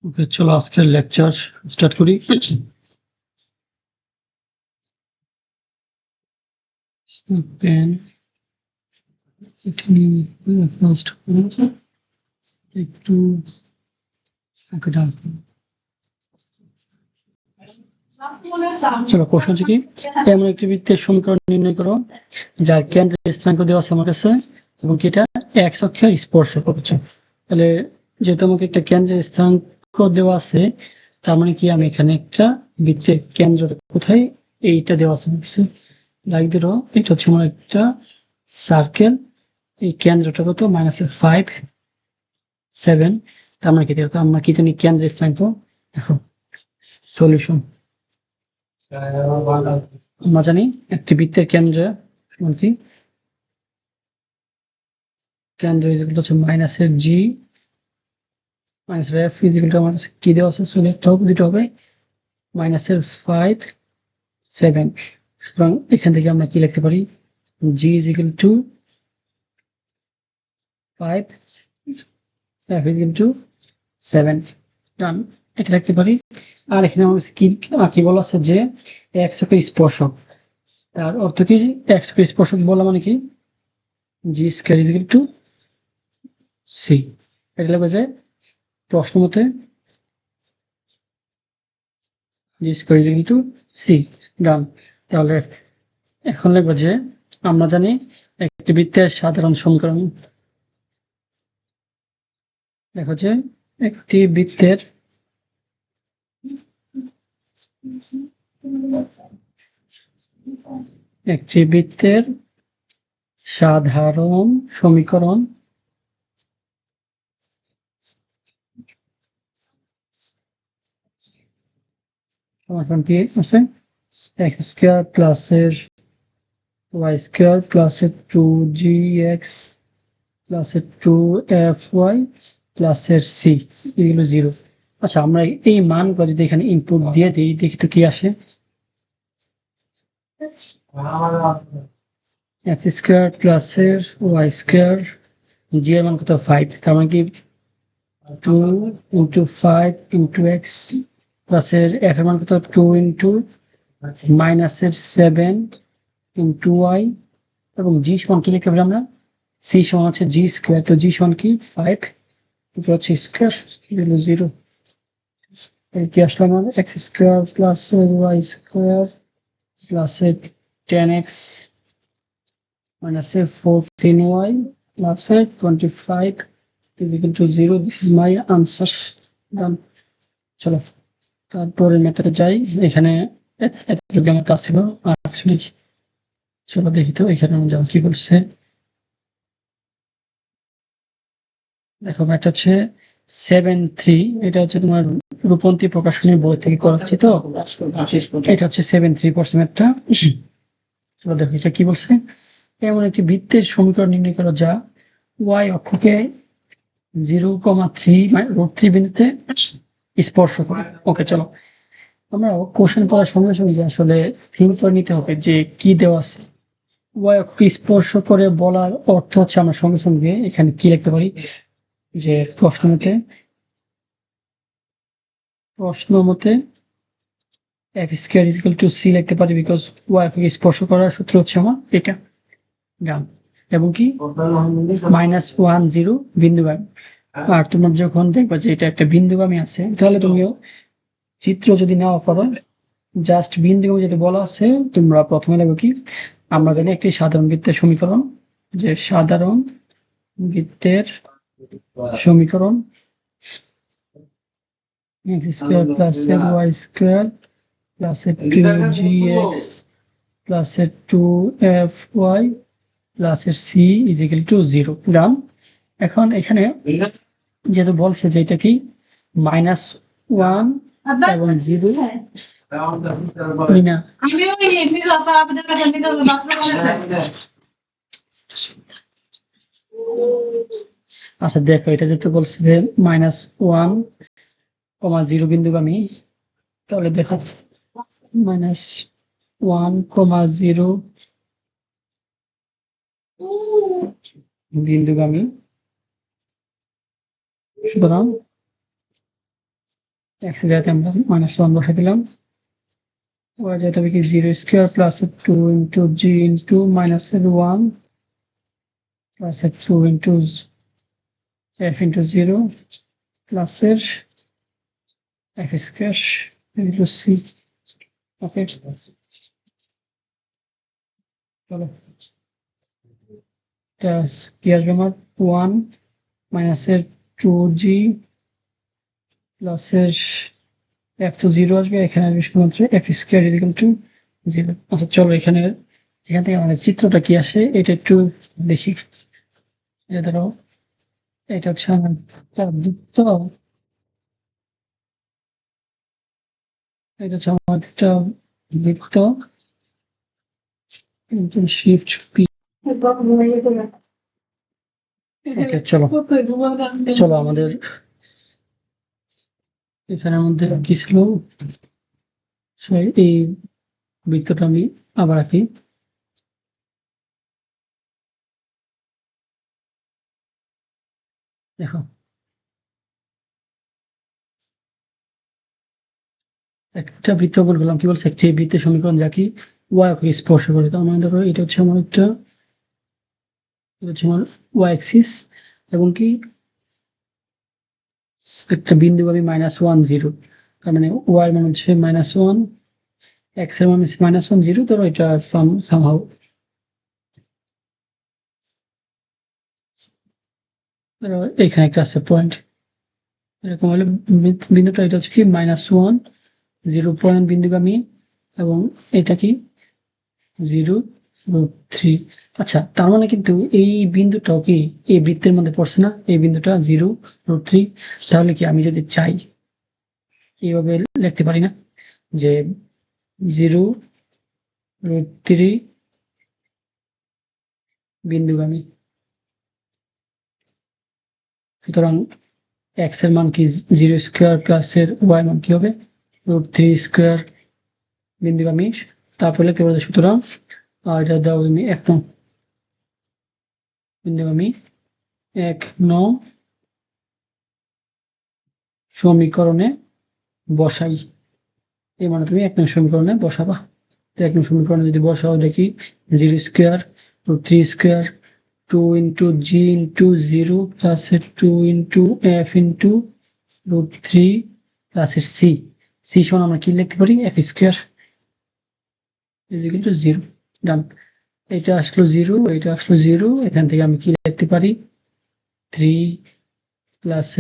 ওকে, চলো আজকের lecture start করি। পেন ফার্স্ট একটু ওকে ডান। চলো কোশ্চেন হচ্ছে কি, এমন একটি বৃত্তের সমীকরণ নির্ণয় করো যার কেন্দ্রের স্থানাঙ্ক দেওয়া আছে আমার কাছে এবং কি এটা এক্স অক্ষের স্পর্শক হচ্ছে। তাহলে যেহেতু আমাকে একটা কেন্দ্রের স্থানাঙ্ক দেওয়া আছে, তার মানে কি আমি এখানে একটা বৃত্তের কেন্দ্র কোথায় এইটা দেওয়া আছে লাইক ধরো এটা হচ্ছে আমার একটা সার্কেল, এই কেন্দ্রটা কত -5 7। তার মানে কি দেখো আমরা কি জানি কেন্দ্রের স্থানাঙ্ক। দেখো সলিউশন আমরা জানি একটি বৃত্তের কেন্দ্র বলছি কেন্দ্র হচ্ছে মাইনাসের জি মাইনাস এফ আমার কি দেওয়া আছে, একটা হবে দুটো হবে -5 7। সুতরাং এখান থেকে আমরা কি লিখতে পারি, G is equal to 5 F is equal to 7। Done, এটা লিখতে পারি। আর এখানে আমার কি বলা আছে যে এক্স অক্ষের স্পর্শক, তার অর্থ কি এক্স অক্ষের স্পর্শক বলা মানে কি G square is equal to C. এটা লেখা যায় প্রশ্ন মতে G square is equal to C. Done, তাহলে এখন লিখবো যে আমরা জানি একটি বৃত্তের সাধারণ সমীকরণ, দেখো যে একটি বৃত্তের সাধারণ সমীকরণ সমাধান কি আছে, এক্স স্কয়ার প্লাসের ওয়াই স্কয়ার প্লাসের 2gx প্লাসের 2fy প্লাসের সি এগুলো 0। আচ্ছা, আমরা এই মানগুলো যদি এখানে ইনপুট দিয়ে দিই দেখি তো কি আসে। এক্স স্কয়ার প্লাসের ওয়াই স্কয়ার জি এর মান কত 5, তার মানে কি 2 ইন্টু 5 ইন্টু এক্স প্লাসের এফ এর মান কত 2 ইন্টু মাইনাসের 7 ইন্টু ওয়াই এবং জি সমান কি লিখতে পারি আমরা, সি সমান হচ্ছে জি স্কয়ার, তো জি সমান কি 5 উপর হচ্ছে স্কয়ার এগুলো 0। কি আসলে আমাদের x square plus y square plus 10x minus 14y plus 25 is equal to 0. This is my answer. Done. চলো তারপরে মেথডে যাই। এখানে এতটুকু আমার কাজ ছিল, আর কিছু নেই। চলো দেখি তো এখানে আমরা কি বলছে। দেখো এটা হচ্ছে 7-3, এটা হচ্ছে তোমার রূপন্তী প্রকাশনীর বই থেকে করাচ্ছি। তো এটা হচ্ছে 7-3 ম্যাথটা। চলো দেখো এটা কি বলছে, এমন একটি বৃত্তের সমীকরণ নির্ণয় করো যা ওয়াই অক্ষকে 0,3 বিন্দুতে স্পর্শ করে। ওকে, চলো আমরা কোশ্চেন পড়ার সঙ্গে সঙ্গে আসলে থিঙ্ক করে নিতে হবে যে কি দেওয়া আছে। ওয়াই অক্ষকে স্পর্শ করে বলার অর্থ হচ্ছে আমরা সঙ্গে সঙ্গে এখানে কি লিখতে পারি, যে প্রশ্ন মতে F square is equal to C লিখতে পারি, বিকজ ওয়াই অক্ষকে স্পর্শ করার সূত্র হচ্ছে আমার এটা। ডান, এবং কি -1 0 বিন্দুগামী। আর তোমার যখন দেখবা যে এটা একটা বিন্দুগামী আছে, তাহলে তুমিও চিত্র যদি নেওয়া করো জাস্ট বিন্দুগামী যেটা বলা আছে, তোমরা প্রথমে লিখবে কি, আমরা জানি একটি সাধারণ বৃত্তের সমীকরণ, যে সাধারণ বৃত্তের সমীকরণ x square plus y square plus 2gx plus 2fy plus C is equal to 0। Done, এখন এখানে যেহেতু বলছে যে এটা কি -1 এবং 0 না, আচ্ছা দেখো এটা যেহেতু বলছে যে -1,0 বিন্দুগামী, তাহলে দেখো -1,0 বিন্দুগামী, সুতরাং x এর জায়গাতে আমরা -1 বসে দিলাম। y যেটা হবে কি 0 square plus 2 into g into -1 plus 2 into f into 0 plus f square into c। ওকে, চলো এটা কি আসবে আমার 1 মাইনাসের 2g প্লাসের f তো 0 আসবে, এখানে আসবে শুধুমাত্র f স্কয়ার ইকুয়াল টু 0। আচ্ছা চলো এখান থেকে আমাদের চিত্রটা কি আসে এটা একটু বেশি। ধরো এটা হচ্ছে আমার একটা বৃত্ত, এটা হচ্ছে আমার একটা বৃত্ত শিফট পি। ওকে চলো চলো আমাদের এখানের মধ্যে কি ছিল, এই বৃত্তটা আমি আবার আঁকি। দেখো একটা বৃত্ত গোল করলাম, কি বলছে একটি বৃত্তের সমীকরণ যা কি ওয়াই অক্ষকে স্পর্শ করে। তার মানে ধরো এটা হচ্ছে আমার একটা, এটা হচ্ছে আমার ওয়াই অ্যাক্সিস এবং কি একটা বিন্দু আমি -1 0, তার মানে ওয়াই এর মান হচ্ছে -1, এক্স এর মান হচ্ছে -1 0। ধরো এটা সামহাউ ধরো এখানে একটা আছে পয়েন্ট, এরকম হলে বিন্দুটা এটা হচ্ছে কি -1 0 পয়েন্ট বিন্দুগামী এবং এটা কি 0√3। আচ্ছা তার মানে কিন্তু এই বিন্দুটাও কি এই বৃত্তের মধ্যে পড়ছে না, এই বিন্দুটা 0√3। তাহলে কি আমি যদি চাই এইভাবে লিখতে পারি না যে 0√3 বিন্দুগামী। সুতরাং এক্স এর মান কি 0 স্কয়ার প্লাস এর ওয়াই মান কি হবে √3 স্কয়ার বিন্দুগামী। তারপরে লিখতে পারো সুতরাং এটা দাও তুমি 1 নং বিন্দুগামী 1 নং সমীকরণে বসাই। এই মানে তুমি 1 নং সমীকরণে বসাবা। তো 1 নং সমীকরণে যদি বসাও দেখি 0 square √3 square 2 into g into 0 plus 2 into f into √3 plus c সমান আমরা কি লিখতে পারি f square is equal to 0। ডান, এটা আসলো 0, এটা আসলো 0, এখান থেকে আমি কি লিখতে পারি 3 plus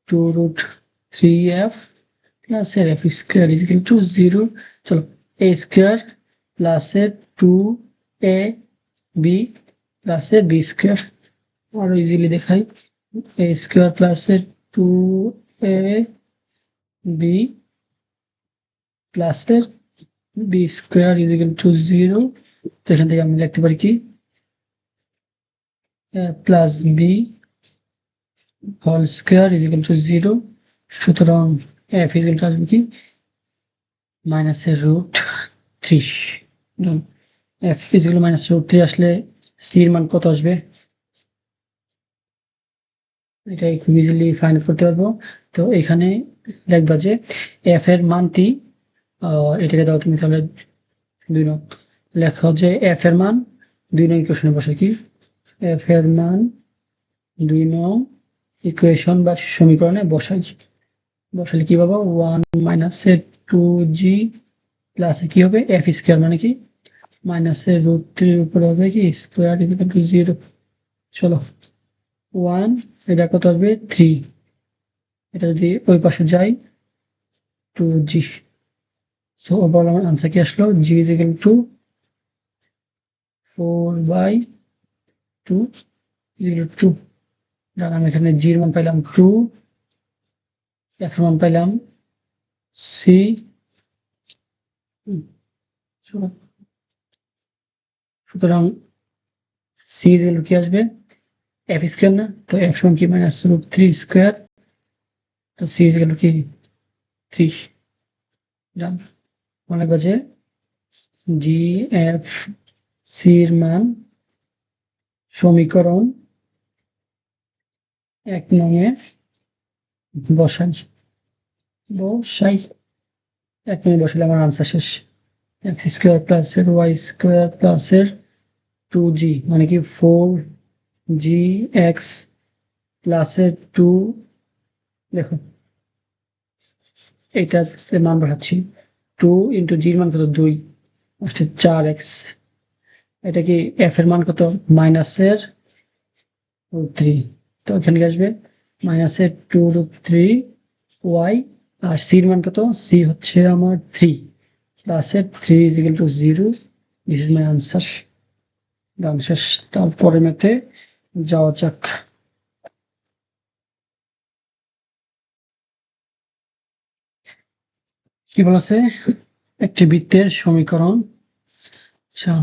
2√3f plus f square is equal to 0। চলো a square plus 2ab plus b square আরো ইজিলি দেখাই, a square plus 2ab plus b square is equal to 0। তো এখান থেকে আমি লিখতে পারি কি plus b whole square is equal to 0। সুতরাং f ইজ ইকুয়াল টু আসবে কি -√3। f ইজ ইকুয়াল -√3 আসলে c এর মান কত আসবে এটাই খুব ইজিলি ফাইন্ড করতে পারবো। তো এখানে লিখবা যে f এর মানটি এটাকে দাও তুমি তাহলে 2 নং লেখো যে f এর মান 2 নং ইকুয়েশনে বসে কি f এর মান 2 নং ইকুয়েশন বা সমীকরণে বসালে কি পাবো 1 -2g প্লাস কি হবে f স্কয়ার মানে কি -√3 উপরে হবে কি স্কয়ার ইকুয়াল টু 0। চলো 1 এটা কত আসবে 3, এটা যদি ওই পাশে যাই 2g। সো ওভারঅল আমার आंसर কি আসলো g ইজ ইকুয়াল টু 4/2 2। আমি এখানে g এর মান পাইলাম 2, f এর মান পাইলাম c। সুতরাং c ইজ ইকুয়াল টু কি আসবে f স্কয়ার না, তো f সমান কি -√3 স্কয়ার, তো c ইজ ইকুয়াল টু কি 3। ডান, মনে বাজে জি এফ সি এর মান সমীকরণ 1 নং এ বসাই। বসাই, 1 মিনিট বসালে আমার আনসার শেষ। এক্স স্কোয়ার প্লাসের ওয়াই স্কোয়ার প্লাসের 2g মানে কি 4gx প্লাসের 2, দেখো এইটার মান বসাচ্ছি, 2 ইন্টু জির মান কত 2 আসছে 4x, এটা কি এফ এর মান কত মাইনাসের √3, তো এখানে কি আসবে মাইনাসের 2√3 ওয়াই, আর সির মান কত, সি হচ্ছে আমার 3 প্লাসের 3 is equal to 0, this is my answer. Done শেষ, তারপরে মেতে যাওয়া যাক। কি বলেছে, একটি বৃত্তের সমীকরণ, আচ্ছা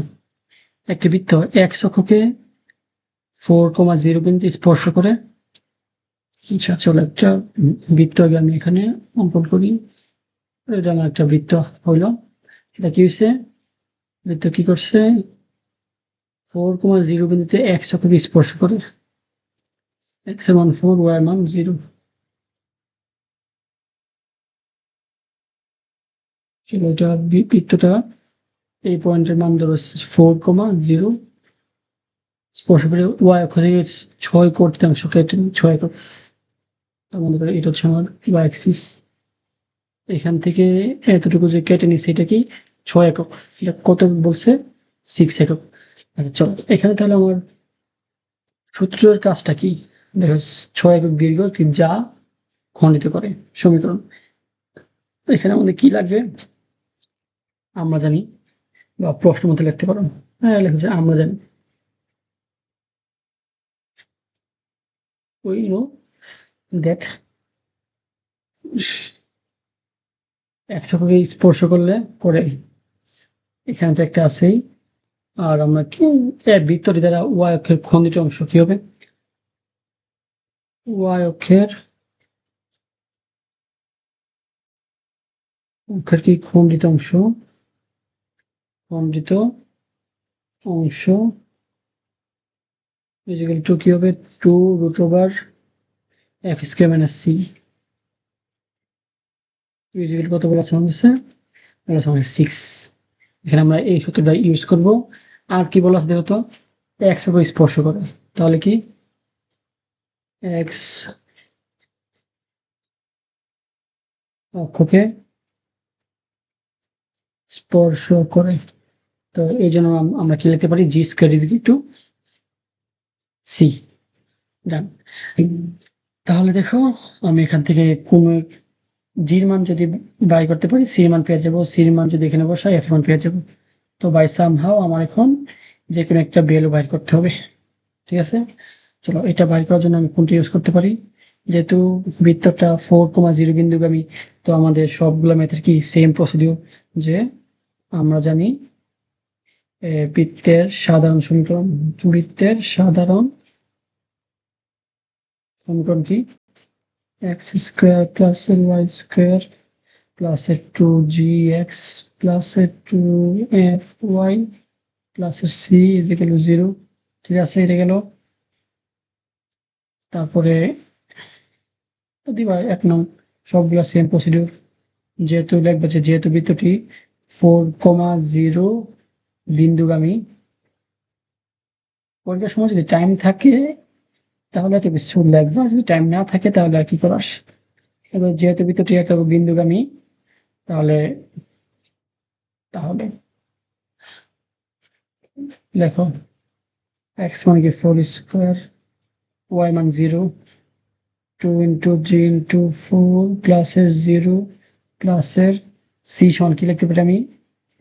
একটি বৃত্ত x অক্ষকে 4,0 বিন্দু স্পর্শ করে, আচ্ছা চলো একটা বৃত্ত আগে আমি এখানে অঙ্কন করি। এটা আমার একটা বৃত্ত হইল, এটা কি হয়েছে, বৃত্ত কি করছে 4,0 বিন্দুতে x অক্ষকে স্পর্শ করে, x এর মান 4, y এর মান 0, চলো এটা বৃত্তটা এই পয়েন্টের মান ধরো 4,0 স্পর্শ করে y অক্ষ থেকে 6 কর্তৃত্বাংশ কেটে 6 একক, তার মধ্যে এটা হচ্ছে আমার y অ্যাক্সিস, এখান থেকে এতটুকু যে কেটে নিচ্ছে এটা কি 6 একক, এটা কত বলছে 6 একক। আচ্ছা চলো এখানে তাহলে আমার সূত্রের কাজটা কি, দেখো 6 একক দীর্ঘ কি যা খণ্ডিত করে সমীকরণ, এখানে আমাদের কি লাগবে আমরা জানি, বা প্রশ্ন মতো লিখতে পারো, হ্যাঁ লেখা যায় আমরা জানি, we know that x অক্ষকে স্পর্শ করলে করে, এখানে তো একটা আছেই, আর আমরা কি বৃত্তটি দ্বারা y অক্ষের খণ্ডিত অংশ কি হবে, y অক্ষের কি খণ্ডিত অংশ, খণ্ডিত অংশ ইকুয়াল টু কি হবে 2√f² - c ইকুয়াল কত বলেছে আমাদের 6, এখানে আমরা এই সূত্রটা ইউজ করব। আর কি বলা আছে দেখো তো, x অক্ষ স্পর্শ করে, তাহলে কি x অক্ষকে স্পর্শ করে, তো এই জন্য আমরা কি লিখতে পারি g² = c, ডান। তাহলে দেখো আমি এখান থেকে কোন জির মান যদি বাই করতে পারি সির মান পেয়ে যাবো, সির মান যদি এখানে বসাই এফ মান পেয়ে যাবো, তো বাই সামহাও আমার এখন যে কোনো একটা ভ্যালু বাইর করতে হবে, ঠিক আছে। চলো এটা বাইর করার জন্য আমি কোনটা ইউজ করতে পারি, যেহেতু বৃত্তটা 4,0 বিন্দুগামী, তো আমাদের সবগুলো মেথড কি সেম প্রসিডিউর, যে আমরা জানি বৃত্তের সাধারণ সমীকরণ, বৃত্তের সাধারণ সমীকরণ কি x² + y² + 2gx + 2fy + c = 0, ঠিক আছে এটা গেল। তারপরে দিবা 1 নং, সবগুলা সেম প্রসিডিউর, যেহেতু লিখবে যে যেহেতু বৃত্তটি 4,0 বিন্দুগামী, পরীক্ষার সময় যদি টাইম থাকে তাহলে এত কিছু লিখবা, যদি টাইম না থাকে তাহলে আর কি করাস, এবার যেহেতু বৃত্তটি এত বিন্দুগামী তাহলে তাহলে দেখো x মানে কি 4² y মান 0, 2 ইন্টু g ইন্টু 4 প্লাসের 0 প্লাসের c সমান কি লিখতে পারি আমি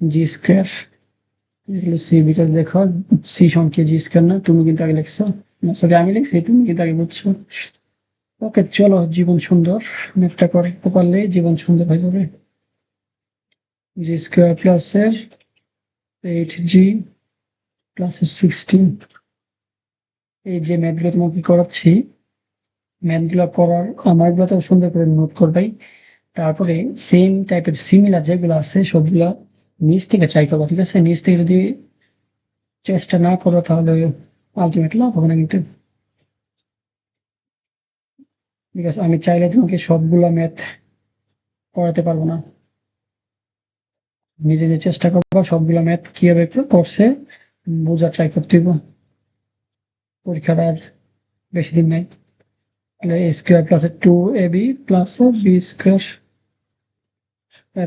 g², c, বিকজ দেখো c সমান কি g² না, তুমি কিন্তু আগে লিখছো, না সরি আমি লিখছি, তুমি কিন্তু আগে বুঝছো। ওকে চলো, জীবন সুন্দর, ম্যাথটা করতে পারলে জীবন সুন্দর হয়ে যাবে। g² প্লাসের 8g প্লাসের 16, এই যে ম্যাথগুলো তোমাকে করাচ্ছি, ম্যাথগুলো করার আমারগুলো তো সুন্দর করে নোট করবাই, তারপরে সেম টাইপের সিমিলার যেগুলো আছে সবগুলা নিচ থেকে ট্রাই করবো, ঠিক আছে। নিচ থেকে যদি চেষ্টা না করো তাহলে আলটিমেট লাভ হবে না কিন্তু, ঠিক আছে। আমি চাইলে তোমাকে সবগুলা ম্যাথ করাতে পারবো না। নিজে যে চেষ্টা করবো সবগুলো ম্যাথ কিভাবে করছে বোঝা ট্রাই করতে দিব। পরীক্ষার আর বেশি দিন নাই। তাহলে A square plus 2ab plus B square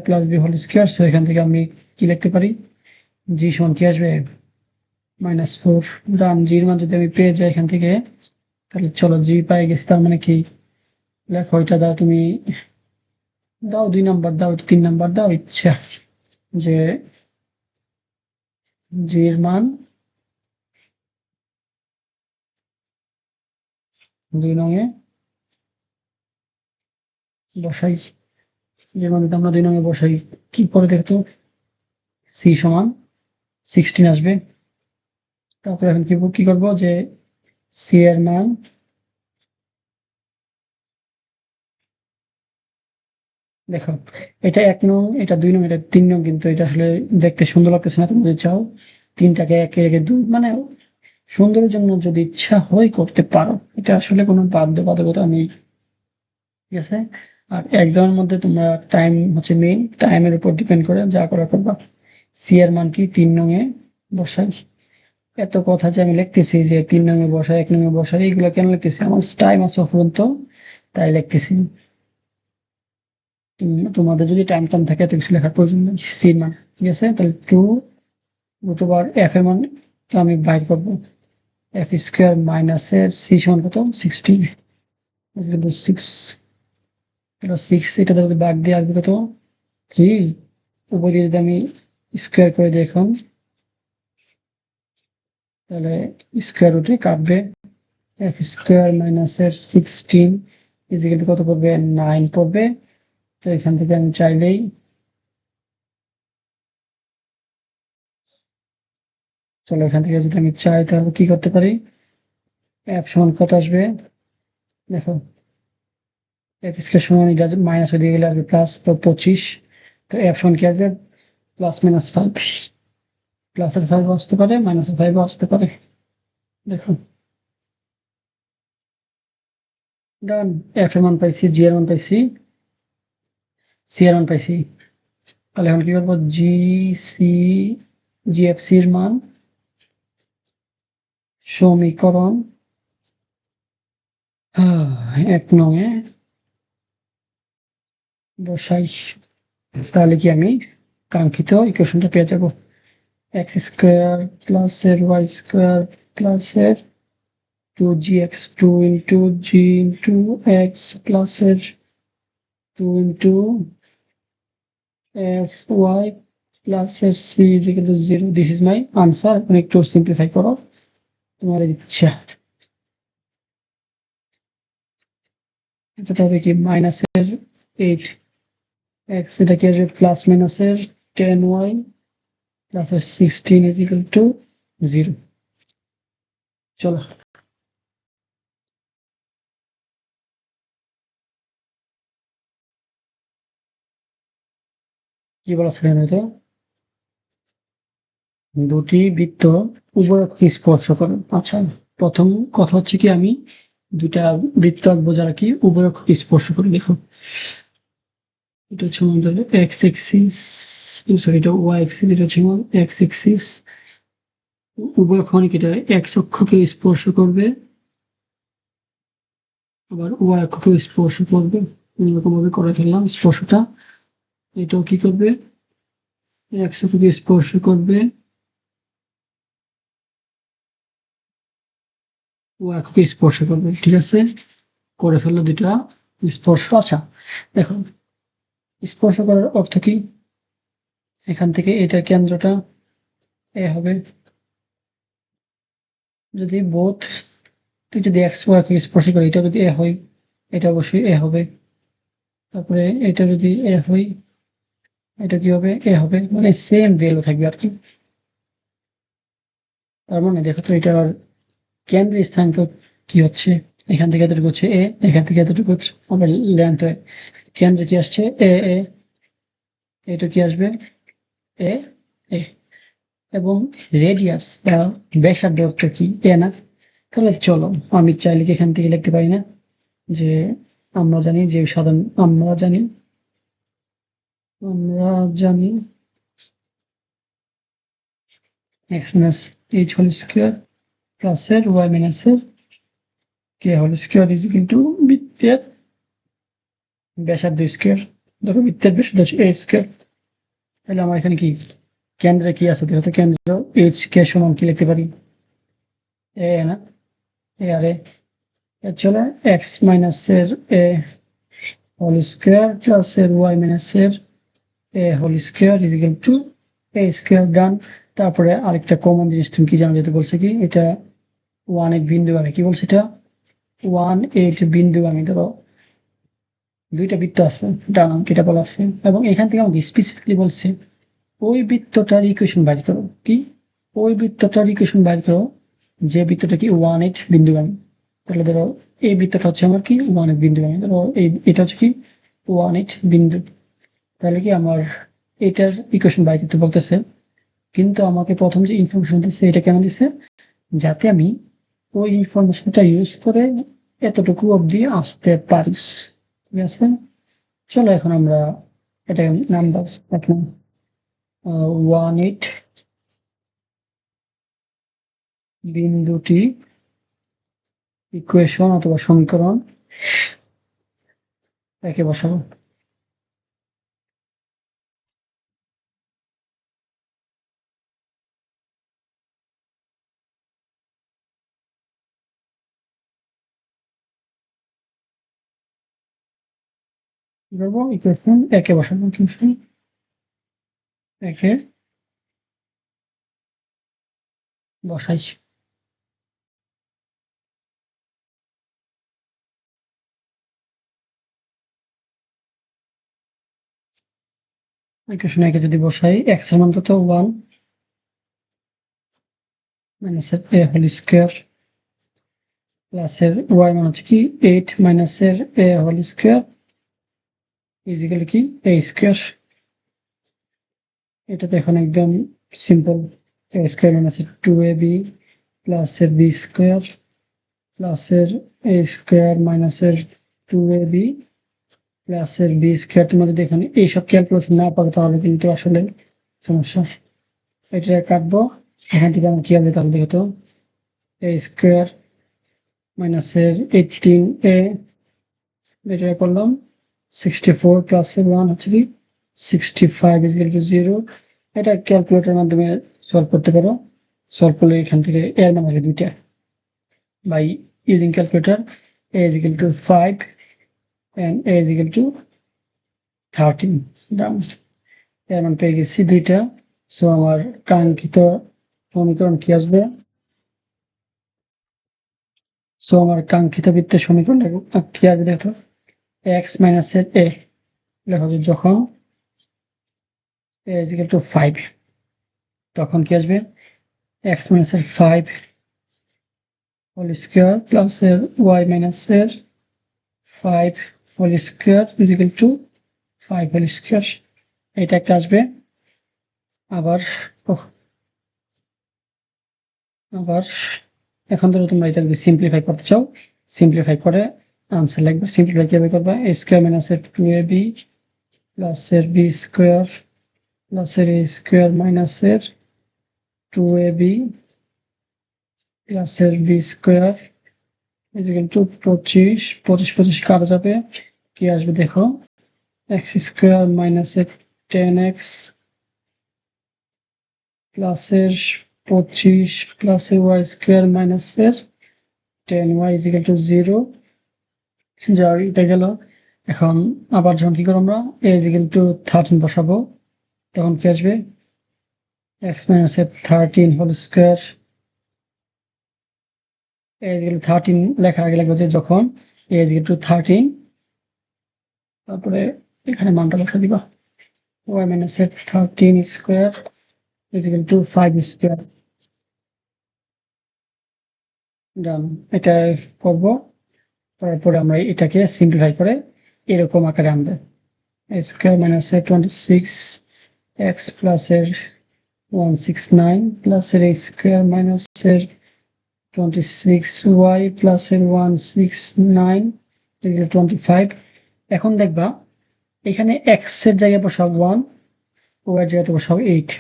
plus B whole square. So এখান থেকে আমি কি লিখতে পারি, জি সমান কি আসবে -4। ডান, জির মান যদি আমি পেয়ে যাই এখান থেকে, তাহলে চলো জি পাই গেছি, তার মানে কি লেখো এটা দাও, তুমি দাও 2 নাম্বার, দাও 3 নাম্বার, দাও ইচ্ছা, যে জির মান 2 নঙে বসাই। যে মান যদি আমরা 2 নঙে বসাই কি পরে দেখতো, সি সমান 16 আসবে। তারপরে এখন কি করবো, যে সি এর মান দেখো, এটা 1 নং, এটা 2 নং, এটা 3 নং, কিন্তু এটা আসলে দেখতে সুন্দর লাগতেছে না। তুমি যদি চাও 3টাকে একে একে 2, মানে সুন্দরের জন্য যদি ইচ্ছা হয় করতে পারো, এটা আসলে কোনো বাধ্যবাধকতা নেই, ঠিক আছে। আর এক্সামের মধ্যে তোমরা টাইম হচ্ছে মেইন, টাইমের উপর ডিপেন্ড করে যা করা করবা। সি এর মান কি 3 নং এ বসাই। এত কথা যে আমি লিখতেছি যে 3 নং এ বসাই, 1 নং এ বসাই, এগুলো কেন লিখতেছি, আমার টাইম আছে অফুরন্ত, তাই লিখতেছি। তোমাদের যদি টাইম কম থাকে তো কিছু লেখার প্রয়োজন নেই। সি মান ঠিক আছে, তাহলে 2 এফ এর মান তো আমি বাইর করবো, এফ স্কোয়ার মাইনাস এর সি সমান কত 16, 6, 6, এটা যদি বাদ দিয়ে আসবে কত 3। উপরে যদি আমি স্কোয়ার করে দিই এখন, তাহলে স্কোয়ার রুটে কাটবে, এফ স্কোয়ার মাইনাস এর 16 ইজিক্যাল টু কত পড়বে 9 পড়বে। তো এখান থেকে আমি চাইলেই, চলো এখান থেকে যদি আমি চাই তাহলে কি করতে পারি, এফ সমান কত আসবে দেখো, এফ স্কোয়ার সমান এটা মাইনাস হয়ে দিয়ে গেলে আসবে প্লাস, তো 25। তো এফ সমান কি আসবে +-5, প্লাসের 5 আসতে পারে, মাইনাসের 5 আসতে পারে। দেখো ডান, এফ এর মান পাইছি, জি এর মান পাইছি, সি এর মান পাইছি। তাহলে এখন কি করবো, সি এফ সি এর মান সমীকরণ 1 নং এ বসাই। তাহলে কি আমি কাঙ্ক্ষিত ইকুয়েশনটা পেয়ে যাব, এক্স স্কোয়ার প্লাস এর ওয়াই স্কোয়ার প্লাস এর 2gx 2 into G into x plus এর 2 ইন্টু এফ ওয়াই প্লাস এর C is equal to 0। This is my answer. এখন একটু সিম্পলিফাই করো তোমার ইচ্ছা। এটা হবে কি -8 এক্স, এটা কি আসবে প্লাস মাইনাসের 10y প্লাস এর 16 ইজ ইকুয়াল টু 0। চলো কি বলা ছিল তো, দুটি বৃত্ত উভয়কে স্পর্শ করে। আচ্ছা, প্রথম কথা হচ্ছে কি, আমি দুটা বৃত্ত আঁকবো যারা কি উভয়কে স্পর্শ করে। দেখো এটা হচ্ছে আমাদের এক্স এক্সিস, সরি এটা ওয়াই এক্সিস, এটা হচ্ছে আমার এক্স এক্সিস। উভয়ক্ষণিক এটা এক্স অক্ষকে স্পর্শ করবে, আবার ওয়াই অক্ষকে স্পর্শ করবে। এরকম ভাবে করে ফেললাম স্পর্শটা। এটাও কি করবে, এক্স অক্ষকে স্পর্শ করবে, ওয়াই অক্ষকে স্পর্শ করবে। ঠিক আছে, করে ফেললো দুটা স্পর্শ। আচ্ছা দেখো, স্পর্শ করার অর্থ কি, এখান থেকে এটার কেন্দ্রটা এ হবে, যদি বোথ, তুই যদি এক্স ওয়াই কে স্পর্শ করে, এটা যদি এ হয়, এটা অবশ্যই এ হবে। তারপরে এটা যদি এ হয়, এটা কি হবে এ হবে, মানে সেম ভ্যালু থাকবে আর কি। তার মানে দেখো তো এটা কেন্দ্রের স্থানাঙ্ক কি হচ্ছে, এখান থেকে এতটুকু হচ্ছে এ, এখান থেকে এতটুকু হচ্ছে আমার লেন্থ হয়, কেন্দ্রে কি আসছে এ এ, এটা কি আসবে এ এ, এবং রেডিয়াস বা ব্যাসার্ধ অর্থ কি এ না। তাহলে চলো আমি চাইলে কি এখান থেকে লিখতে পারি না, যে আমরা জানি যে সাধারণ, আমরা জানি আমরা জানি x minus h whole square plus এর y minus এর k whole square is equal to বৃত্তের ব্যাসার্ধ স্কয়ার। ধরো বৃত্তের ব্যাসার্ধ হচ্ছে a স্কয়ার। তাহলে আমার এখানে কি কেন্দ্রে কি আছে দেখো তো, কেন্দ্র h k সমান কি লিখতে পারি, a না, a আর a চলো x minus এর a whole square plus এর y minus এর a whole square is equal to a square ডান। তারপরে আরেকটা কমন জিনিস তুমি কি জানো, যেতে বলছে কি এটা 1 বিন্দুগামী, কি বলছে এটা 1 বিন্দুগামী। ধরো দুইটা বৃত্ত আছে, ডান এটা বলা আছে, এবং এখান থেকে আমাকে স্পেসিফিকলি বলছে ওই বৃত্তটার ইকুয়েশন বাইর করো। কি ওই বৃত্তটার ইকুয়েশন বাইর করো যে বৃত্তটা কি 1 বিন্দুগামী। তাহলে ধরো এই বৃত্তটা হচ্ছে আমার কি 1 বিন্দুগামী, ধরো এটা হচ্ছে কি 1 বিন্দু। তাহলে কি আমার এটার ইকুয়েশন বাইর করতে বলতেছে, কিন্তু আমাকে প্রথম যে ইনফরমেশন দিচ্ছে এটা কেন দিচ্ছে, যাতে আমি ওই ইনফরমেশনটা ইউজ করে এতটুকু অবধি আসতে পারি। ঠিক আছে, চলো এখন আমরা এটা নাম দাও এখন 1 বিন্দুটি ইকুয়েশন অথবা সমীকরণ একে বসাবো। কি করবো, ইকুয়েশন একে বসাবো, ইকুয়েশন একে বসাইছি। ইকুয়েশন একে যদি বসাই x এর মান কত 1 মাইনাস এর a হোল স্কয়ার প্লাস এর y মান হচ্ছে কি 8 মাইনাস এর a whole square is equal কি a স্কয়ার। এটা তো এখন একদম simple, a square minus 2ab plus এর b স্কয়ার প্লাস এর a স্কয়ার মাইনাস এর 2ab প্লাস এর b স্কয়ার। তোমরা যদি এখানে এইসব ক্যালকুলেশন না পারো তাহলে কিন্তু আসলে সমস্যা। এটা কাটবো, এখান থেকে আমার কি হবে তাহলে দেখো তো, a স্কয়ার মাইনাস এর 18a, এটা করলাম 64 প্লাস এর 1 হচ্ছে কি 65 ইজ ইকুয়াল টু 0। এটা ক্যালকুলেটরের মাধ্যমে সলভ করতে পারো। সলভ করলে এখান থেকে এর মান আসবে দুইটা, by using calculator a is equal to 5 and a is equal to 13 ডান। এর মান পেয়ে গেছি দুইটা। সো আমার কাঙ্ক্ষিত সমীকরণ কি আসবে, সো আমার কাঙ্ক্ষিত বৃত্তের সমীকরণটা কি আসবে দেখো, x মাইনাস এর a লেখা যায় যখন a is equal to 5, তখন কি আসবে x মাইনাস এর 5 হোল স্কয়ার প্লাস এর y মাইনাস এর 5 whole square is equal to 5 whole square. এটা একটা আসবে। আবার আবার এখন ধরো তোমরা এটা যদি সিম্পলিফাই করতে চাও, সিম্পলিফাই করে আনসার লিখবে। সিম্পলিফাই কিভাবে করবে, a স্কয়ার মাইনাস এর 2ab প্লাস এর b স্কয়ার প্লাস এর a স্কয়ার মাইনাস এর 2ab প্লাস এর b square is equal two 25 কাটা যাবে, কি আসবে দেখো x স্কয়ার মাইনাস এর 10x প্লাস এর 25 প্লাস এর y স্কয়ার মাইনাস এর 10y ইজ ইকুয়াল টু 0। যা এটা গেল। এখন আবার যখন কি করব আমরা a ইজ ইকুয়াল টু 13 বসাবো, তখন কি আসবে x মাইনাস এর 13 whole square. a is equal to 13 লেখার আগে লাগবে যে যখন a ইজ ইকুয়াল টু 13, তারপরে এখানে মানটা বসা দিবা y মাইনাস এর 13 square is equal to 5 square done. এটা করব, তারপরে আমরা এটাকে সিম্পলিফাই করে এরকম আকারে আনবো a স্কয়ার মাইনাস এর 26 x প্লাস এর 169 প্লাস এর a স্কয়ার মাইনাস এর 26y প্লাস এর 169 25। এখন দেখবা এখানে এক্স এর জায়গায় বসাবো 1, ওয়াই এর জায়গাতে বসাবো 8,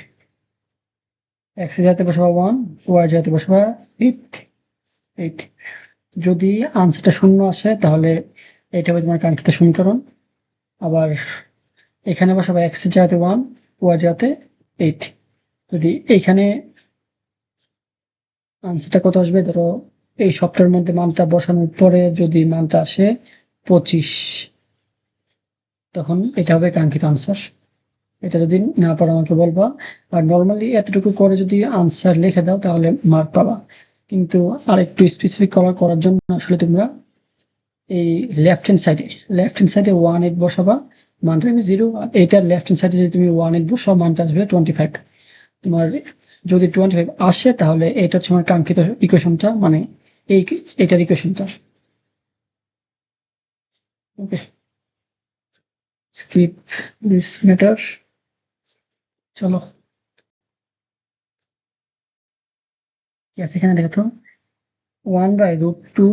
এক্স এর জায়গাতে বসাবো 1, ওয়াই এর জায়গাতে বসাবো 8। যদি আনসারটা শূন্য আসে তাহলে এটা হবে তোমার কাঙ্ক্ষিত সমীকরণ। আবার এখানে বসাবো এক্স এর জায়গাতে 1, ওয়াই এর জায়গাতে 8। যদি এইখানে আনসারটা কত আসবে, ধরো এই সবটার মধ্যে মানটা বসানোর পরে যদি মানটা আসে 25, তখন এটা হবে কাঙ্ক্ষিত আনসার। এটা যদি না পারো আমাকে বলবা, আর নর্মালি এতটুকু করে যদি আনসার লিখে দাও তাহলে মার্ক পাবা। কিন্তু আর একটু স্পেসিফিক করার জন্য আসলে তোমরা এই লেফট হ্যান্ড সাইডে 1.8 বসাবা, মানটা হবে 0। এটার লেফট হ্যান্ড সাইডে যদি তুমি 1.8 বসাও মানটা আসবে 25। তোমার যদি 25 আসে তাহলে এটা হচ্ছে আমার কাঙ্ক্ষিত ইকুয়েশনটা, মানে এটার ইকুয়েশনটা। ওকে, স্কিপ দিস ম্যাটার। চলো ঠিক আছে, এখানে দেখো তো 1/√2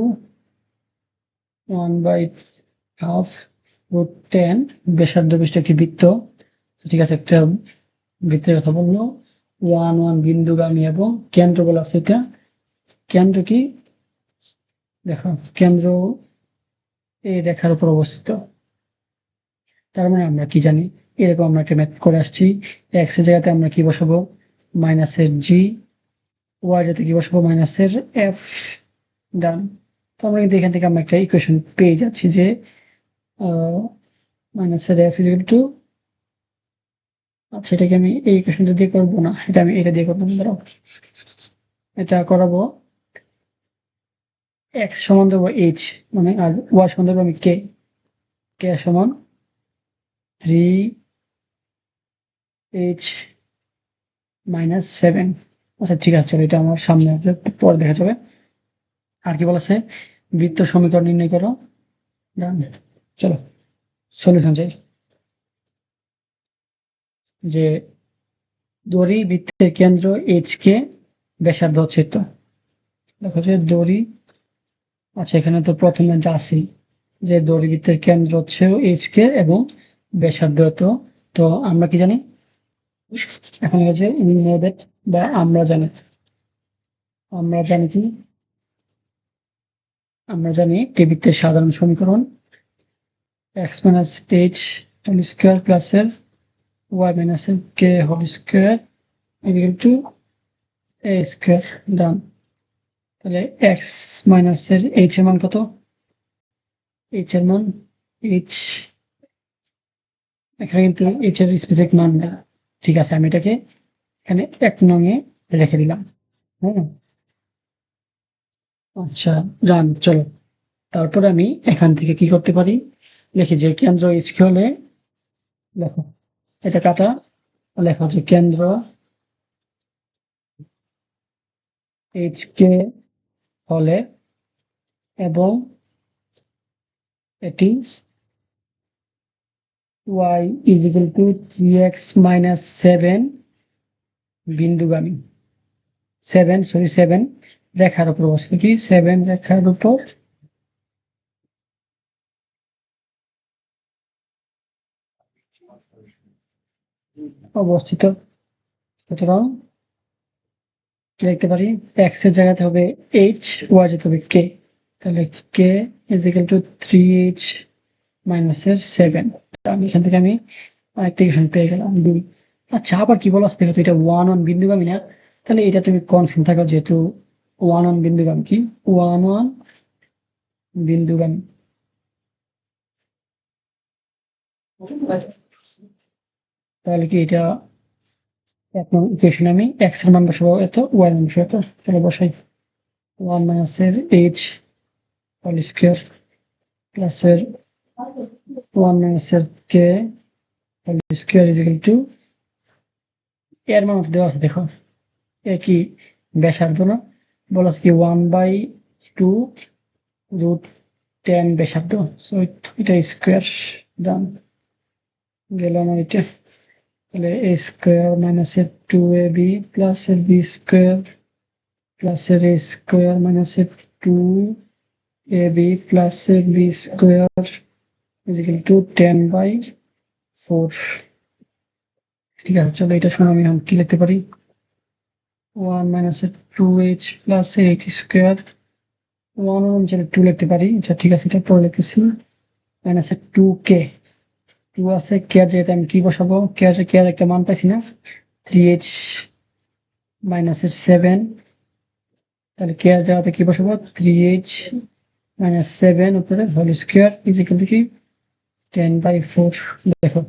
1/2 ব্যাসার্ধ বিশিষ্ট একটি বৃত্ত। ঠিক আছে, একটা বৃত্তের কথা বললো, 1 বিন্দুগামী এবং কেন্দ্র বলা আছে। এটা কেন্দ্র কি দেখো, কেন্দ্র এই রেখার উপর অবস্থিত। তার মানে আমরা কি জানি, এরকম আমরা একটা ম্যাথ করে আসছি। এক্স এর জায়গাতে আমরা কি বসাবো, মাইনাসের জি, ওয়াই জায়গাতে কি বসাবো, মাইনাসের এফ। ডান। তো আমরা কিন্তু এখান থেকে আমরা একটা ইকুয়েশন পেয়ে যাচ্ছি যে মাইনাসের এফ ইকুয়াল টু, আচ্ছা এটাকে আমি এই ইকুয়েশনটা দিয়ে করবো না, এটা আমি এটা দিয়ে করবো। ধরো এটা করাবো, এক্স সমান দেবো এইচ, মানে আর ওয়াই সমান দেবো আমি কে, কে সমান 3h-7। আচ্ছা ঠিক আছে, চলো এটা আমার সামনে পরে দেখা যাবে। আর কি বলেছে, বৃত্ত সমীকরণ নির্ণয় করো। ডান। চলো সলিউশন চাই। যে দড়ি বৃত্তের কেন্দ্র এইচ কে, ব্যাসার্ধ হচ্ছে তো, দেখো যে দড়ি, আচ্ছা এখানে তো প্রথমে আসি যে দড়ি বৃত্তের কেন্দ্র হচ্ছে এইচ কে এবং ব্যাসার্ধ তো, তো আমরা কি জানি এখন হচ্ছে বা আমরা জানি কি, আমরা জানি টি বৃত্তের সাধারণ সমীকরণ x minus h whole square plus y minus k whole square equal to a square। ডান। তাহলে x minus এর h এর মান কত, h এর মান h, এখানে কিন্তু h এর স্পেসিফিক মান না। ঠিক আছে, আমি এটাকে এখানে 1 নং এ রেখে দিলাম। হ্যাঁ, আচ্ছা ডান। চলো তারপরে আমি এখান থেকে কি করতে পারি, লিখি যে কেন্দ্র এইচ কে হলে, দেখো এটা কাটা, লেখা হচ্ছে কেন্দ্র এইচ কে হলে এবং এটি y is equal to 3x minus 7 বিন্দুগামী, 7 রেখার উপর অবস্থিত, কি 7 রেখার উপর অবস্থিত। সুতরাং কি লিখতে পারি, x এর জায়গাতে হবে h, y যেতে হবে k, তাহলে k is equal to 3h minus 7। আমি এখান থেকে আমি আরেকটা ইকুয়েশন পেয়ে গেলাম 2। আচ্ছা আবার কি বলা আছে দেখো তো, এটা 1 বিন্দুগামী না, তাহলে এটা তুমি কনফার্ম থাকো যেহেতু 1 বিন্দুগামী, কি 1 বিন্দুগামী। তাহলে কি এটা এক নম্বর ইকুয়েশন, আমি এক্স এর মান বসাবো এত, ওয়াই এর মান বসাবো এত। চলো বসাই, 1 minus এর h হোল স্কয়ার প্লাস এর 1 minus এর k whole square is equal to, এর মান দেওয়া আছে দেখো, এ কি ব্যাসার্ধ না, বলা আছে কি 1/2√10 ব্যাসার্ধ, সো এটা স্কয়ার। ডান, গেল আমার এটা। তাহলে a স্কয়ার মাইনাস এর 2ab প্লাস এর b স্কয়ার প্লাস এর a স্কয়ার মাইনাস এর 2ab প্লাস এর b square is equal two 10/2 4। ঠিক আছে, চলো এটা সময় আমি এখন কি লিখতে পারি, 1 মাইনাস 2h প্লাস 8 স্কোয়ার, 1 আমি 2 লিখতে পারি। আচ্ছা ঠিক আছে, এটা পরে লিখতেছি। মাইনাস 2k, 2 আছে, কে এর জায়গাতে আমি কি বসাবো, কে এর একটা মান পাইছি না, 3h মাইনাস 7, তাহলে কে এর জায়গাতে কি বসাবো, 3h মাইনাস 7 উপরে whole square is equal to কি 10/4। দেখো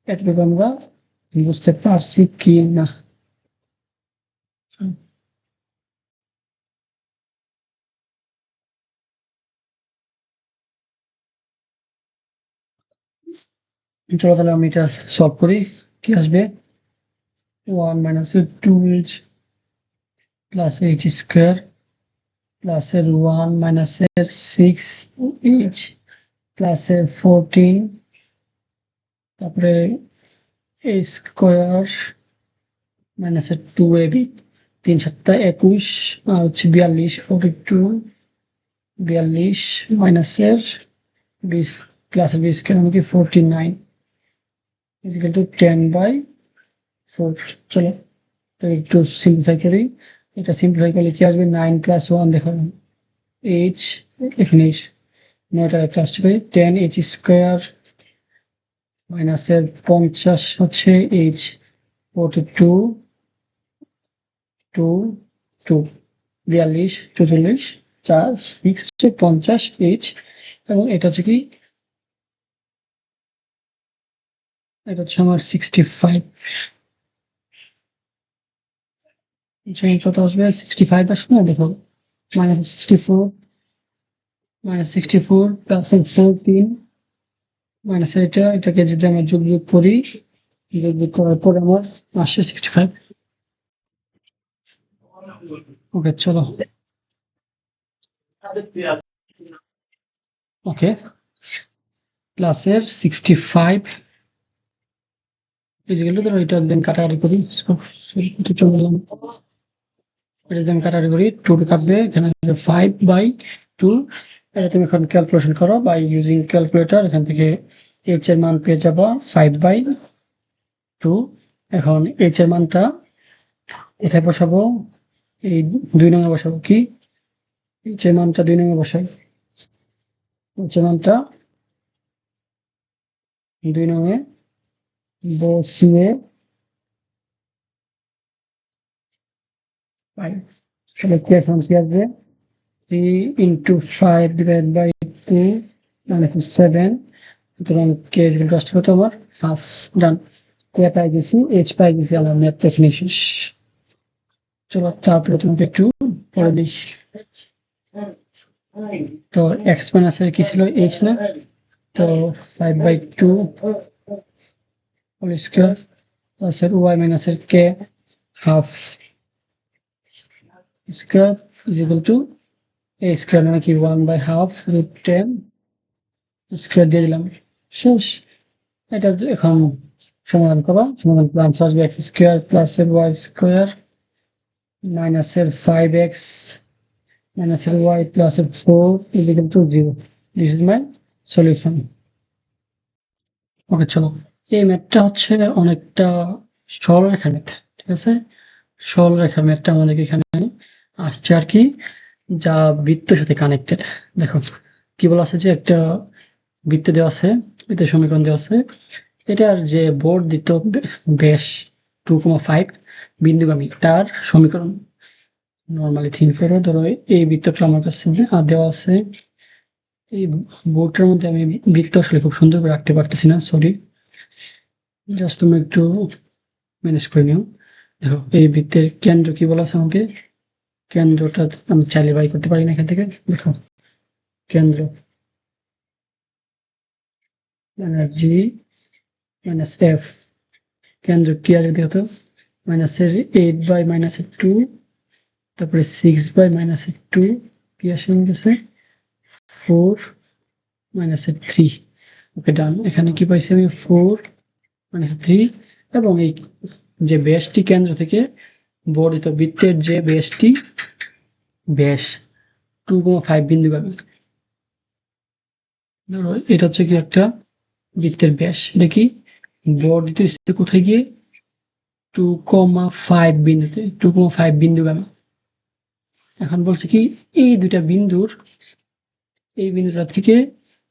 এতটুকু আমরা বুঝতে পারছি কি না। চলো তাহলে আমি এটা সলভ করি, কি আসবে, 1 minus 2h plus 8 square plus 1 minus 6h plus 14, তারপরে a স্কোয়ার মাইনাস 2ab, 3 7 21 আর হচ্ছে 42, 42 মাইনাসের 20 প্লাসের 20 কেন কি 49 ইকুয়াল টু 10/4। চলো তো একটু সিম্পলিফাই করি, এটা সিম্পলিফাই করলে কি আসবে, 9 প্লাস 1 দেখো h, এখানে নয়টার একটা আসছে 10h স্কোয়ার মাইনাসের 50 হচ্ছে h 42 2 2 42 44 4 6 হচ্ছে 50h, এবং এটা হচ্ছে কি, এটা হচ্ছে আমার 65। কত আসবে, 65 আসবে না, দেখো -64 প্লাস 14 মাইনাস এটাকে যদি আমরা যোগ করি, যোগ করার পর আমার আসছে 65। ওকে চলো, ওকে প্লাসের 65 ইজিক্যাল টু, ধরো এটা দেন কাটাকাটি করি, চলে গেলাম, এটা যদি আমি কাটাকাটি করি 2 কাটবে, এখানে 5/2, এটা তুমি এখন ক্যালকুলেশন করো বাই ইউজিং ক্যালকুলেটর, এখান থেকে h এর মান পেয়ে যাবা 5/2। এখন h এর মানটা কোথায় বসাবো, এই 2 নঙে বসাবো, কি h এর মানটা 2 নঙে বসাই, h এর মানটা 2 নঙে বসিয়ে পাই, তাহলে কি এখন কি আসবে, 3 into 5 divided by 2 minus 7, সুতরাং কে ইজ ইকুয়াল টু আসছে কত আমার হাফ। ডান, কে পাই গেছি, h পাই গেছি, আমার ম্যাথ এখানে শেষ। চলো তারপরে তোমাকে একটু পরে দিই। তো এক্স মাইনাসের কি ছিল, h না, তো 5/2 হোল স্কয়ার প্লাস y মাইনাসের কে half square is equal to a square, মানে কি 1/2√10 স্কয়ার দিয়ে দিলাম, শেষ। এটা এখন সমাধান করো, সমাধান করে আনসার আসবে x square plus y square মাইনাসের 5x মাইনাসের y প্লাসের 4 is equal to 0। This is my solution. Okay চলো, এই ম্যাথটা হচ্ছে অনেকটা সরলরেখার ম্যাথ, ঠিক আছে, সরলরেখার ম্যাথটা আমাদের এখানে আসছে আর কি, যা বৃত্তের সাথে কানেক্টেড। দেখো কি বলা আছে, যে একটা বৃত্ত দেওয়া আছে, বৃত্তের সমীকরণ দেওয়া আছে, এটার যে বর্ধিত ব্যাস 2,5 বিন্দুগামী, তার সমীকরণ। নর্মালি থিঙ্ক করো, ধরো এই বৃত্তটা আমার কাছে দেওয়া আছে, এই বোর্ডটার মধ্যে আমি বৃত্ত আসলে খুব সুন্দর করে রাখতে পারতেছি না, সরি, জাস্ট তুমি একটু ম্যানেজ করে নিও। দেখো এই বৃত্তের কেন্দ্র কি বলা আছে আমাকে, কেন্দ্রটা আমি চাইলে বাই করতে পারি না এখান থেকে, দেখো কেন্দ্র এনার্জি মাইনাস এফ, কেন্দ্র কি আসবে দেখো, মাইনাসের 8/-2, তারপরে 6/-2, কি আসে আমার কাছে 4-3। ওকে ডান, এখানে কি পাইছি আমি 4-3, এবং এই যে ব্যাসটি কেন্দ্র থেকে বর্ধিত বৃত্তের যে ব্যাসটি, ব্যাস 2,5 বিন্দুগামী, ধরো এটা হচ্ছে কি একটা বৃত্তের ব্যাস, এটা কি বর্ধিত স্থিতি কোথায় গিয়ে 2,5 বিন্দুতে 2,5 বিন্দুগামী। এখন বলছে কি এই বিন্দুটা থেকে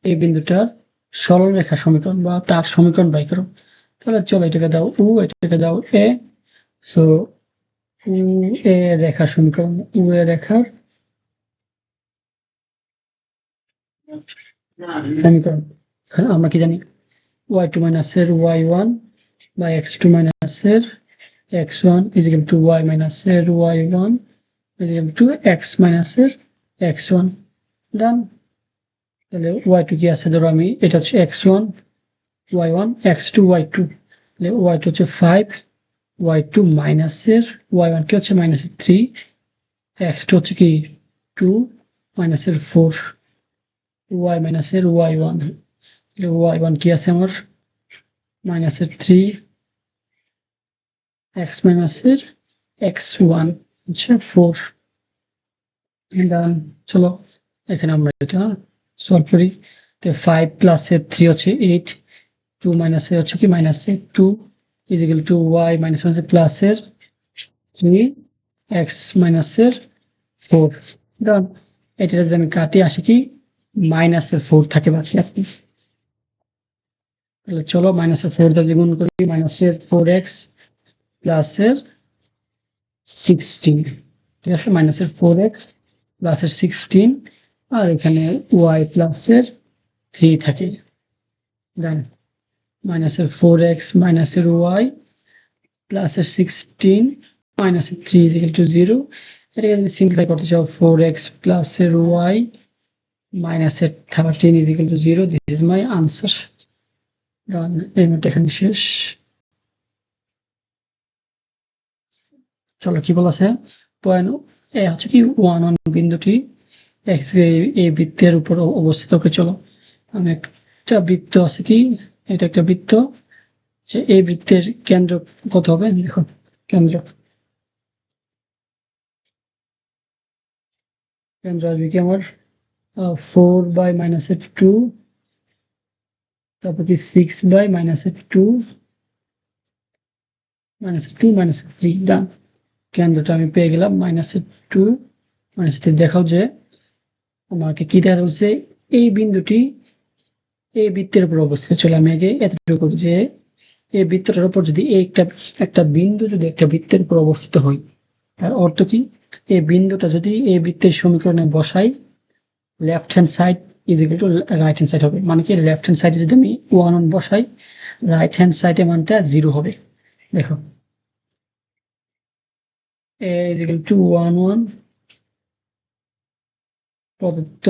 এই বিন্দুটার সরলরেখা সমীকরণ বা তার সমীকরণ বাই করো। তাহলে চলো এটাকে দাও উ, এটাকে দাও এ। সো উ এ রেখার সমীকরণ, উ এ রেখার সমীকরণ আমরা কি জানি y2 মাইনাসের y1 বা x2 মাইনাসের x1 ইকুয়াল টু y মাইনাসের y1 ইকুয়াল টু x মাইনাসের x1। ডান। তাহলে y2 কি আছে, ধরো আমি এটা হচ্ছে x1 y1 x2 y2, তাহলে y2 হচ্ছে 5, y2 মাইনাসের y1 কি হচ্ছে মাইনাসের 3, x2 হচ্ছে কি 2 মাইনাসের 4, y মাইনাসের y1, তাহলে y1 কি আছে আমার মাইনাসের 3, x মাইনাসের x1 হচ্ছে 4। চলো এখানে আমরা এটা সলভ করি। তো 5 প্লাসের 3 হচ্ছে 8, 2 মাইনাসের হচ্ছে কি মাইনাসের 2 ইকুয়াল টু y মাইনাস প্লাসের 3 x মাইনাসের 4। ডান। এটা যদি আমি কাটি আসে কি মাইনাসের 4 থাকে বাকি আপনি। তাহলে চলো মাইনাসের 4 দিয়ে গুণ করি, মাইনাসের 4x প্লাসের 16, ঠিক আছে, মাইনাসের 4x প্লাসের 16 আর এখানে y প্লাসের 3 থাকে। ডান। মাইনাসের 4x মাইনাসের y প্লাসের 16 মাইনাসের 3 ইকুয়াল টু 0। এটাকে যদি সিম্পলিফাই করতে চাও 4x প্লাসের y মাইনাসের 13 equal to 0, this is my answer. Done. এই ম্যাথটা এখানে শেষ। চলো কি বলেছে, পয়েন্ট এ হচ্ছে কি 1 বিন্দুটি এই বৃত্তের উপর অবস্থিত। ওকে চলো আমি একটা বৃত্ত আছে কি, এটা একটা বৃত্ত, যে এই বৃত্তের কেন্দ্র কত হবে দেখো, কেন্দ্র আসবে কি আমার 4 বাই মাইনাসের 2, তারপর কি 6 বাই মাইনাসের 2 মাইনাসের 2 মাইনাসের 3। ডান। কেন্দ্রটা আমি পেয়ে গেলাম মাইনাসের 2 মাইনাসের 3। দেখাও যে আমাকে কি দেখা যাচ্ছে, এই বিন্দুটি এই বৃত্তের উপর অবস্থিত। চলো আমি আগে এতটুকু করি যে এই বৃত্তটার উপর যদি একটা বিন্দু যদি একটা বৃত্তের উপর অবস্থিত হয়, তার অর্থ কি এই বিন্দুটা যদি এই বৃত্তের সমীকরণে বসাই, left hand side is equal two right hand side হবে। মানে কি লেফট হ্যান্ড সাইডে যদি আমি 1 বসাই, রাইট হ্যান্ড সাইডে মানটা 0 হবে। দেখো a ইজ ইকুয়াল টু 1 প্রদত্ত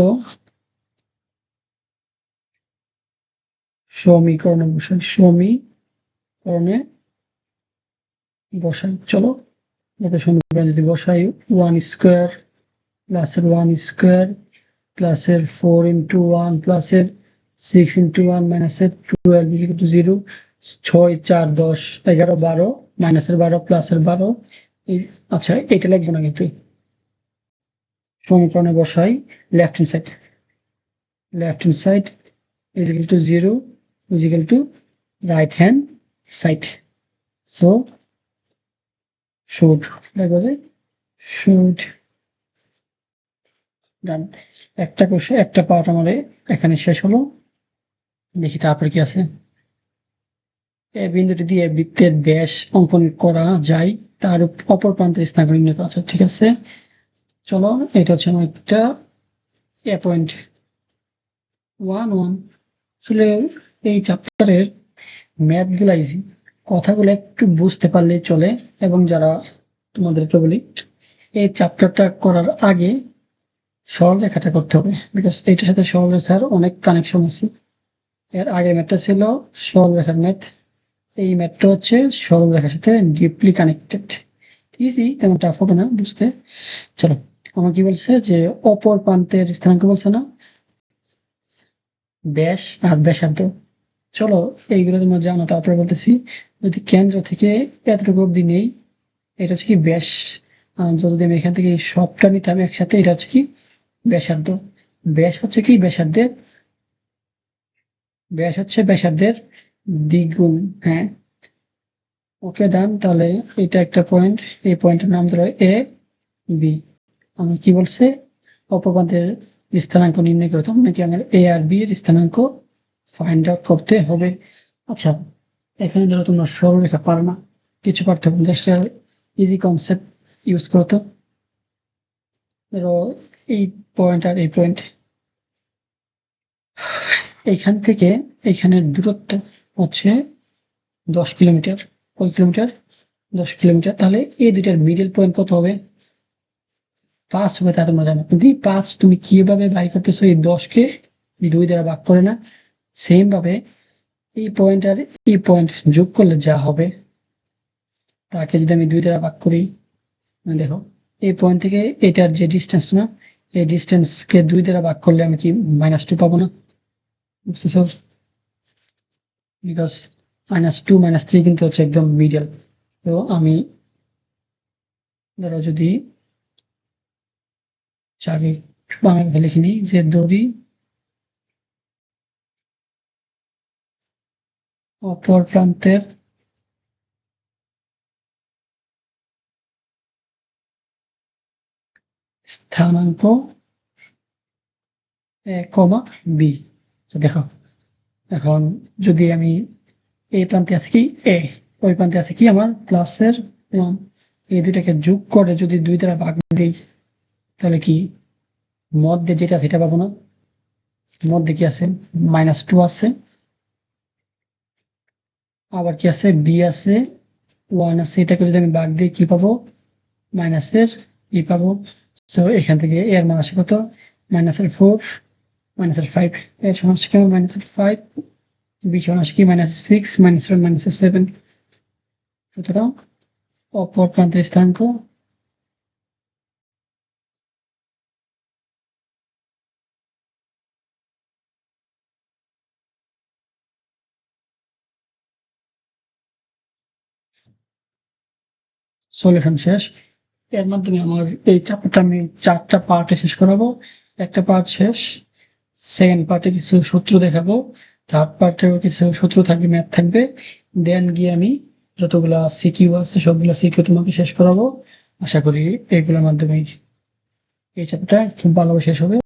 সমীকরণে বসাই। চলো যত সমীকরণ যদি বসাই 1 স্কোয়ার প্লাসের 1 স্কোয়ার প্লাসের 4 ইন্টু 1 প্লাসের 6 ইন্টু 1 মাইনাসের 12 ইকুয়াল টু 0, 6 4 10 11 12 মাইনাসের 12 প্লাসের 12। আচ্ছা এটা লিখবো না, কিন্তু সমীকরণে বসাই left hand side is equal to 0 is equal to right hand side. So should ডান। একটা পার্ট আমাদের এখানে শেষ হলো। দেখি তারপরে কি আছে। এই বিন্দুটি দিয়ে বৃত্তের ব্যাস অঙ্কন করা যায়, তার অপর প্রান্তের স্থানাঙ্ক নির্ণয় করা আছে। ঠিক আছে, চলো এটা হচ্ছে আমার একটা এ পয়েন্ট 1 আসলে এই চ্যাপ্টারের ম্যাথগুলো ইজি, কথাগুলো একটু বুঝতে পারলে চলে। এবং যারা তোমাদেরকে বলি এই চ্যাপ্টারটা করার আগে সরলরেখাটা করতে হবে, বিকজ এইটার সাথে সরলরেখার অনেক কানেকশন আছে। এর আগের ম্যাথটা ছিল সরলরেখার ম্যাথ, এই ম্যাথটা হচ্ছে সরলরেখার সাথে ডিপলি কানেক্টেড। ইজি, তেমন টাফ হবে না বুঝতে। চলো আমার কি বলছে যে অপর প্রান্তের স্থানাঙ্ক বলছে না, ব্যাস আর ব্যাসার্ধ। চলো এইগুলো তোমরা জানো, তারপরে বলতেছি যদি কেন্দ্র থেকে এতটুকু অব্দি নেই, এটা হচ্ছে কি ব্যাস। যদি আমি এখান থেকে সবটা নিতাম একসাথে, এটা হচ্ছে কি ব্যাসার্ধ। ব্যাস হচ্ছে ব্যাসার্ধের দ্বিগুণ, হ্যাঁ ওকে ডান। তাহলে এটা একটা পয়েন্ট, এই পয়েন্টের নাম ধরো এ বি। আমি কি বলছে, অপপ্রান্তের স্থানাঙ্ক নির্ণয় করে, তখন নাকি আমার এ আর বি এর স্থানাঙ্ক ফাইন্ড আউট করতে হবে। আচ্ছা এখানে ধরো তোমরা সরলরেখা পারো না, কিছু পার্থক্য, জাস্ট ইজি কনসেপ্ট ইউজ করো। তো ধরো এই পয়েন্ট আর এই পয়েন্ট, এইখান থেকে এইখানের দূরত্ব হচ্ছে 10 কিলোমিটার। কয় কিলোমিটার? 10 কিলোমিটার। তাহলে এই দুইটার মিডল পয়েন্ট কত হবে? 5 হবে, তা তোমরা জানো। কিন্তু এই 5 তুমি কিভাবে বাই করতেছো? এই 10কে 2 দ্বারা ভাগ করে না? সেম ভাবে এই পয়েন্ট আর এই পয়েন্ট যোগ করলে যা হবে, তাকে যদি আমি 2 দ্বারা ভাগ করি, দেখো এই পয়েন্ট থেকে এটার যে ডিস্টেন্স না, এই ডিস্টেন্সকে 2 দ্বারা ভাগ করলে আমি কি -2 পাবো না? বুঝতেছো? বিকজ -2 -3 কিন্তু হচ্ছে একদম মিডল। তো আমি ধরো যদি আগে বাংলা কথা লিখে নিই, যে দড়ি অপর প্রান্তের স্থানাঙ্ক এ কমা বি। দেখো এখন যদি আমি এই প্রান্তে আছে কি এ, ওই প্রান্তে আছে কি আমার প্লাসের 1, এই দুইটাকে যোগ করে যদি 2 দ্বারা ভাগ দিই, তাহলে কি মধ্যে যেটা সেটা পাবো না? মধ্যে কি আছে? -2 আছে, আবার কি আছে বি আছে, 1 আছে। এটাকে যদি আমি ভাগ দিই কি পাবো? মাইনাসের পাবো। সো এখান থেকে এর মান আসে কত? -4, -5। এর সমান আসে কেমন? -5। বি সমান আসে কি? -6, -7। সুতরাং অপর প্রান্তের স্থানাঙ্ক সলিউশন শেষ। এর মাধ্যমে আমার এই চ্যাপ্টারটা আমি 4টা পার্টে শেষ করাবো। একটা পার্ট শেষ, সেকেন্ড পার্টে কিছু সূত্র দেখাবো, থার্ড পার্টেও কিছু সূত্র থাকবে, ম্যাথ থাকবে। দেন গিয়ে আমি যতগুলা সিকিউ আছে সবগুলা সিকিউ তোমাকে শেষ করাবো। আশা করি এইগুলোর মাধ্যমে এই চ্যাপ্টারটা খুব ভালোভাবে শেষ হবে।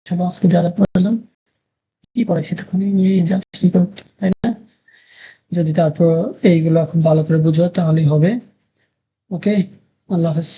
সব আজকে যা যা পড়লাম, কি পড়াইছি তখন এই জাস্ট রিপোর্ট, তাই না? যদি তারপর এইগুলা খুব ভালো করে বুঝো তাহলেই হবে। ওকে, আল্লাহ হাফেজ।